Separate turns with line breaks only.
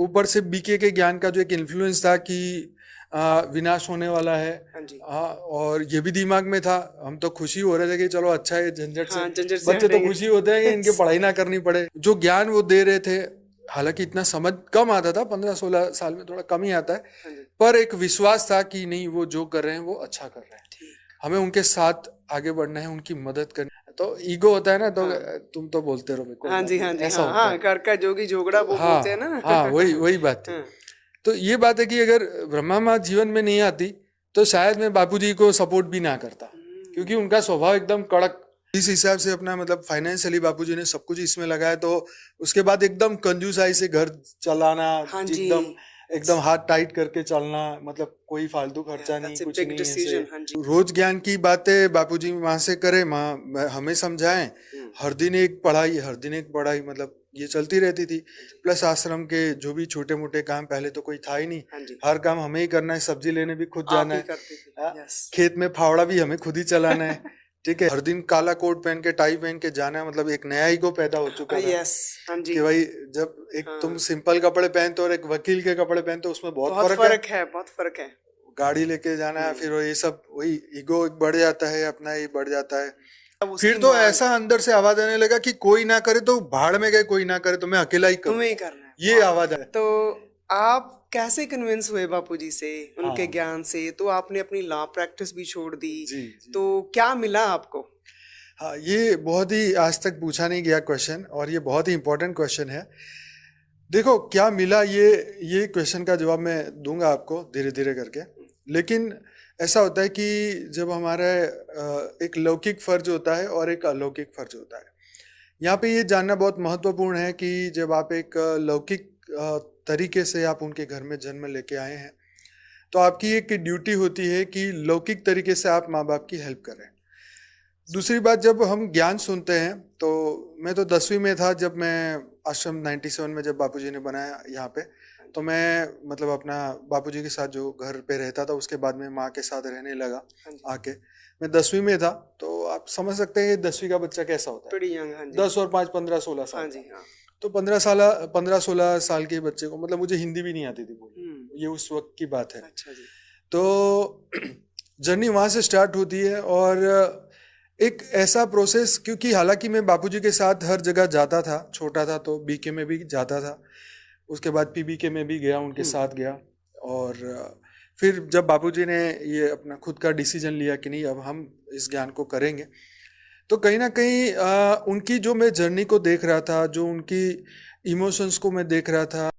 ऊपर से बीके के ज्ञान का जो एक इन्फ्लुएंस था कि विनाश होने वाला है।
हाँ जी।
और ये भी दिमाग में था, हम तो खुशी हो रहे थे कि चलो अच्छा है, झंझट से
हाँ, झंझट से
बच्चे तो
हटेंगे।
खुशी होते हैं कि इनके पढ़ाई ना करनी पड़े। जो ज्ञान वो दे रहे थे, हालांकि इतना समझ कम आता था, 15-16 साल में थोड़ा कम ही आता है,
हाँ जी।
पर एक विश्वास था कि नहीं, वो जो कर रहे हैं वो अच्छा कर रहे हैं,
ठीक।
हमें उनके साथ आगे बढ़ना है, उनकी मदद करनी है। तो ईगो होता है ना, तो
हाँ।
तुम तो बोलते रहो, कोई
हाँ
बात
जी,
नहीं,
हाँ जी,
ऐसा
हाँ,
होता
हाँ,
है।
घर का जोगी झोगड़ा वो बोलते हैं ना।
हाँ, वही वही बात थी।
हाँ।
तो ये बात है कि अगर ब्रह्मा माँ जीवन में नहीं आती तो शायद मैं बापूजी को सपोर्ट भी ना करता, क्योंकि उनका स्वभाव एकदम कड़क। इस हिसाब से अपना मतलब फाइनेंशियली बापूजी ने सब कुछ इसमें लगाया, तो उसके बाद एकदम कंजूसाई से घर चलाना,
हाँ जी।
एकदम एकदम हाथ टाइट करके चलना, मतलब कोई फालतू खर्चा नहीं,
दैट्स अ
कुछ
बिग
नहीं ऐसे।
डिसीजन। हाँ जी।
रोज ज्ञान की बातें बापूजी माँ से करे, माँ हमें समझाएं। हर दिन एक पढ़ाई, हर दिन एक पढ़ाई, मतलब ये चलती रहती थी। प्लस आश्रम के जो भी छोटे मोटे काम, पहले तो कोई था ही नहीं,
हाँ जी।
हर काम हमें ही करना है, सब्जी लेने भी खुद
आप
जाना
ही
है,
करते थे।
हाँ,
यस।
खेत में फावड़ा भी हमें खुद ही चलाना है। ठीक है, हर दिन काला कोट पहन के, टाई पहन के जाना है, मतलब एक नया ईगो पैदा हो चुका था
यस। हाँ जी।
कि भाई जब एक तुम
हाँ।
सिंपल कपड़े पहनते हो और एक वकील के कपड़े पहनते हो, उसमें बहुत
बहुत
फर्क है।
फर्क है, बहुत फर्क है।
गाड़ी लेके जाना है, फिर वो ये सब, वही ईगो बढ़ जाता है, अपना ही बढ़ जाता है।
अब
फिर
उसकी
तो
माँ
ऐसा अंदर से आवाज आने लगा कि कोई ना करे तो भाड़ में गए, कोई ना करे तो मैं अकेला ही करूं,
तुम्हें ही करना है।
ये आवाज है।
तो आप कैसे कन्विंस हुए बापूजी से, उनके
हाँ
ज्ञान से? तो आपने अपनी लॉ प्रैक्टिस भी छोड़ दी,
जी जी।
तो क्या मिला आपको?
हाँ, ये बहुत ही आज तक पूछा नहीं गया क्वेश्चन, और ये बहुत ही इंपॉर्टेंट क्वेश्चन है। देखो क्या मिला, ये क्वेश्चन का जवाब मैं दूंगा आपको धीरे धीरे करके। लेकिन ऐसा होता है कि जब हमारा एक लौकिक फर्ज होता है और एक अलौकिक फर्ज होता है, यहाँ पे ये जानना बहुत महत्वपूर्ण है कि जब आप एक लौकिक तरीके से आप उनके घर में जन्म लेके आए हैं, तो आपकी एक ड्यूटी होती है कि लौकिक तरीके से आप माँ बाप की हेल्प करें। दूसरी बात, जब हम ज्ञान सुनते हैं, तो मैं तो 10वीं में था जब मैं आश्रम 97 में जब बापूजी ने बनाया यहाँ पे, तो मैं मतलब अपना बापूजी के साथ जो घर पे रहता था, उसके बाद में माँ के साथ रहने लगा आके। मैं 10वीं में था, तो आप समझ सकते हैं 10वीं का बच्चा कैसा होता है।
pretty young, हाँ जी।
10 और 5, 15-16 साल
हाँ
का।
जी, हाँ।
तो 15-16 साल के बच्चे को, मतलब मुझे हिंदी भी नहीं आती थी बोलनी, ये उस वक्त की बात है।
अच्छा जी।
तो जर्नी वहां से स्टार्ट होती है, और एक ऐसा प्रोसेस, क्योंकि हालांकि मैं बापूजी के साथ हर जगह जाता था, छोटा था तो बीके में भी जाता था, उसके बाद पीबीके में भी गया, उनके साथ गया। और फिर जब बापूजी ने ये अपना खुद का डिसीजन लिया कि नहीं अब हम इस ज्ञान को करेंगे, तो कहीं ना कहीं उनकी जो मैं जर्नी को देख रहा था, जो उनकी इमोशंस को मैं देख रहा था,